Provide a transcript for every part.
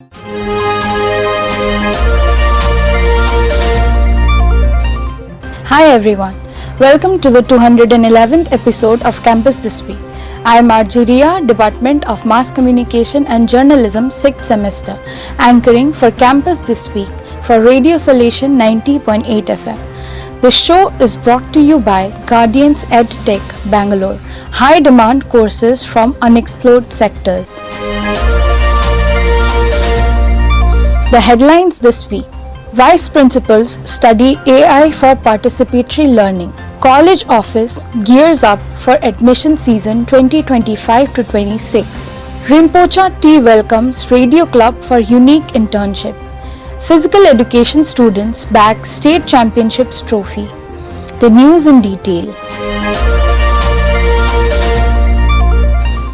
Hi everyone, welcome to the 211th episode of Campus This Week. I am Arjiria, Department of Mass Communication and Journalism 6th semester, anchoring for Campus This Week for Radio Salesian 90.8 FM. This show is brought to you by Guardians EdTech, Bangalore, high demand courses from unexplored sectors. The headlines this week. Vice Principals study AI for participatory learning. College office gears up for admission season 2025-26. Rimpocha Tea welcomes Radio Club for unique internship. Physical education students bag state championships trophy. The news in detail.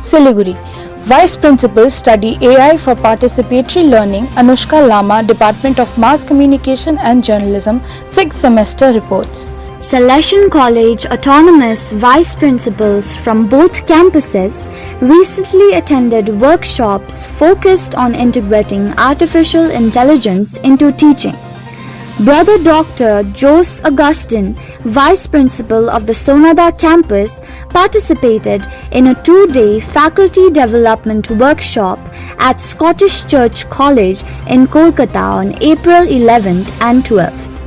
Siliguri. Vice Principals study AI for participatory learning. Anouska, Lama, Department of Mass Communication and Journalism, 6th semester reports. Salesian College autonomous vice principals from both campuses recently attended workshops focused on integrating artificial intelligence into teaching. Brother Dr. Jose Augustine, Vice Principal of the Sonada campus, participated in a 2-day faculty development workshop at Scottish Church College in Kolkata on April 11th and 12th.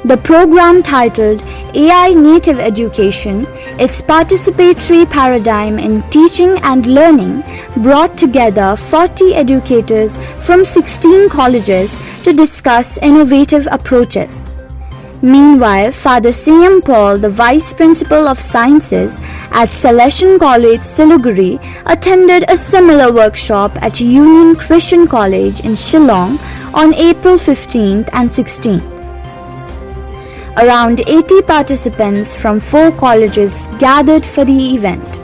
The program, titled AI Native Education, its participatory paradigm in teaching and learning, brought together 40 educators from 16 colleges to discuss innovative approaches. Meanwhile, Father C.M. Paul, the Vice Principal of Sciences at Salesian College, Siliguri, attended a similar workshop at Union Christian College in Shillong on April 15th and 16th. Around 80 participants from 4 colleges gathered for the event.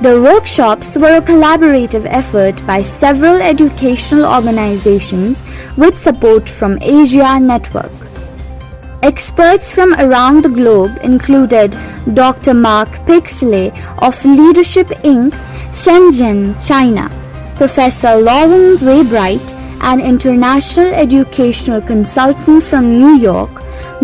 The workshops were a collaborative effort by several educational organizations with support from Asia Network. Experts from around the globe included Dr. Mark Pixley of Leadership Inc., Shenzhen, China, Professor Lauren Waybright, an international educational consultant from New York,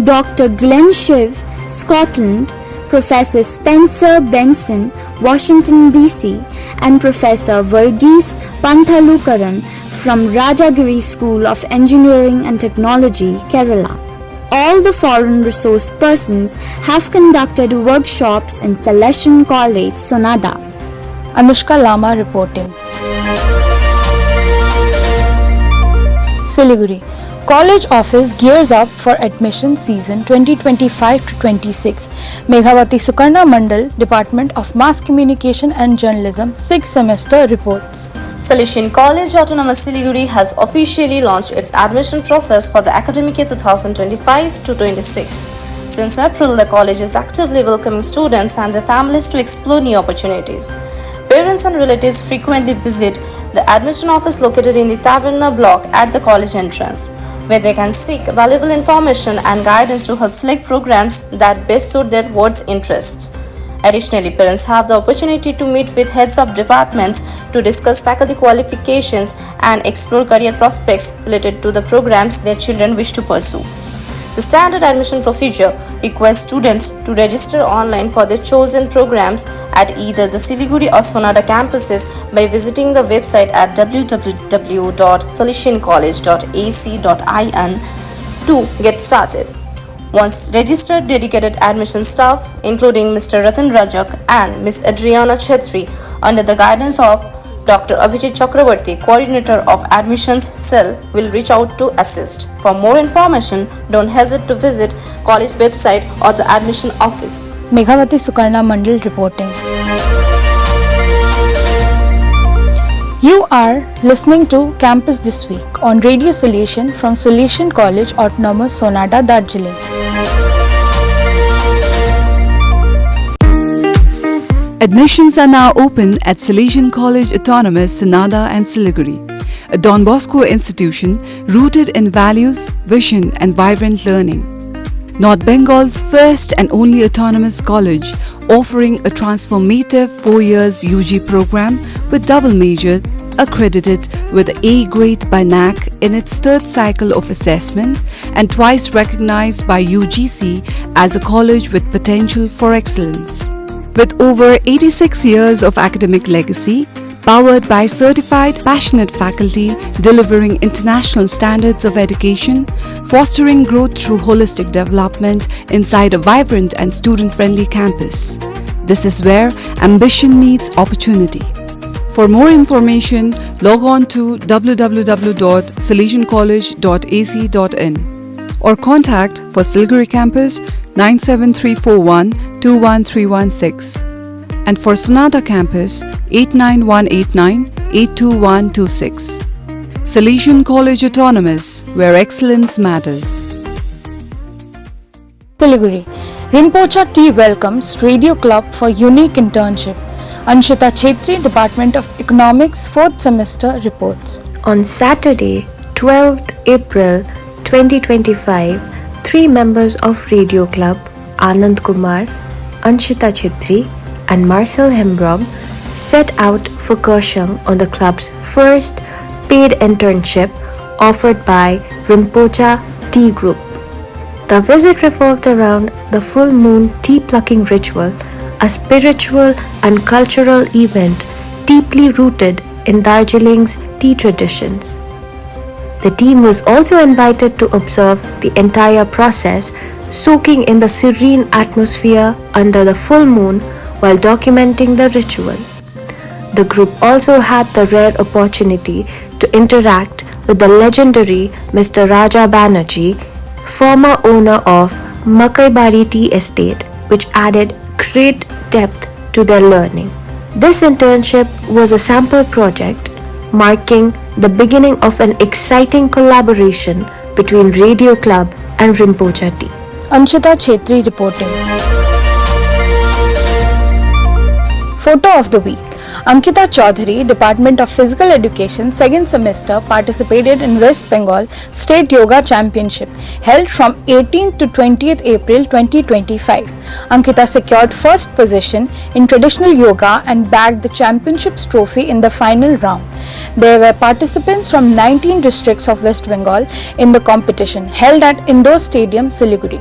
Dr. Glenn Shiv, Scotland, Professor Spencer Benson, Washington, D.C., and Professor Varghese Panthalukaran from Rajagiri School of Engineering and Technology, Kerala. All the foreign resource persons have conducted workshops in Salesian College, Sonada. Anouska, Lama reporting. Siliguri. College office gears up for admission season 2025-26. Meghabati Sukarna Mondol, Department of Mass Communication and Journalism, 6th semester reports. Salesian College Autonomous Siliguri has officially launched its admission process for the academic year 2025-26. Since April, the college is actively welcoming students and their families to explore new opportunities. Parents and relatives frequently visit the admission office located in the Taverna block at the college entrance, where they can seek valuable information and guidance to help select programs that best suit their ward's interests. Additionally, parents have the opportunity to meet with heads of departments to discuss faculty qualifications and explore career prospects related to the programs their children wish to pursue. The standard admission procedure requires students to register online for their chosen programs at either the Siliguri or Sonada campuses by visiting the website at www.salesiancollege.ac.in to get started. Once registered, dedicated admission staff, including Mr. Ratan Rajak and Ms. Adriana Chettri, under the guidance of Dr. Abhijit Chakravarti, Coordinator of Admissions Cell, will reach out to assist. For more information, don't hesitate to visit college website or the admission office. Meghabati Sukarna Mondol reporting. You are listening to Campus This Week on Radio Salesian from Salesian College Autonomous, Sonada, Darjeeling. Admissions are now open at Salesian College Autonomous, Sonada and Siliguri, a Don Bosco institution rooted in values, vision and vibrant learning. North Bengal's first and only autonomous college, offering a transformative 4 years UG program with double major, accredited with A grade by NAC in its third cycle of assessment and twice recognized by UGC as a college with potential for excellence. With over 86 years of academic legacy, powered by certified, passionate faculty delivering international standards of education, fostering growth through holistic development inside a vibrant and student-friendly campus. This is where ambition meets opportunity. For more information, log on to www.salesiancollege.ac.in or contact for Siliguri campus 97341 21316 and for Sonada campus 89189 82126. Salesian College Autonomous, where excellence matters. Siliguri. Rimpocha Tea welcomes Radio Club for unique internship. Anshita Chettri, Department of Economics, 4th semester reports. On Saturday, 12th April 2025, 3 members of Radio Club, Anand Kumar, Anshita Chettri, and Marcel Hembrom, set out for Kershang on the club's first paid internship offered by Rimpocha Tea Group. The visit revolved around the full moon tea plucking ritual, a spiritual and cultural event deeply rooted in Darjeeling's tea traditions. The team was also invited to observe the entire process, soaking in the serene atmosphere under the full moon while documenting the ritual. The group also had the rare opportunity to interact with the legendary Mr. Raja Banerjee, former owner of Meghabati Tea Estate, which added great depth to their learning. This internship was a sample project marking the beginning of an exciting collaboration between Radio Club and Rimpocha Tea. Anshita Chettri reporting. Photo of the week. Ankita Chaudhary, Department of Physical Education, 2nd semester, participated in West Bengal State Yoga Championship held from 18th to 20th April 2025. Ankita secured first position in traditional yoga and bagged the championship's trophy in the final round. There were participants from 19 districts of West Bengal in the competition held at Indoor Stadium, Siliguri.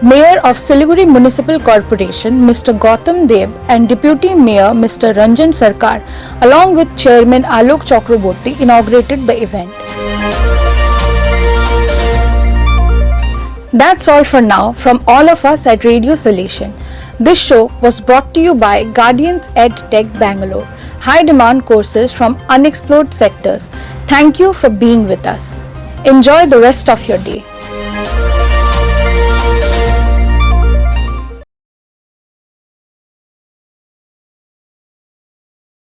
Mayor of Siliguri Municipal Corporation, Mr. Gautam Deb, and Deputy Mayor, Mr. Ranjan Sarkar, along with Chairman Alok Chakraborty, inaugurated the event. That's all for now from all of us at Radio Salesian. This show was brought to you by Guardians EdTech Bangalore, high demand courses from unexplored sectors. Thank you for being with us. Enjoy the rest of your day.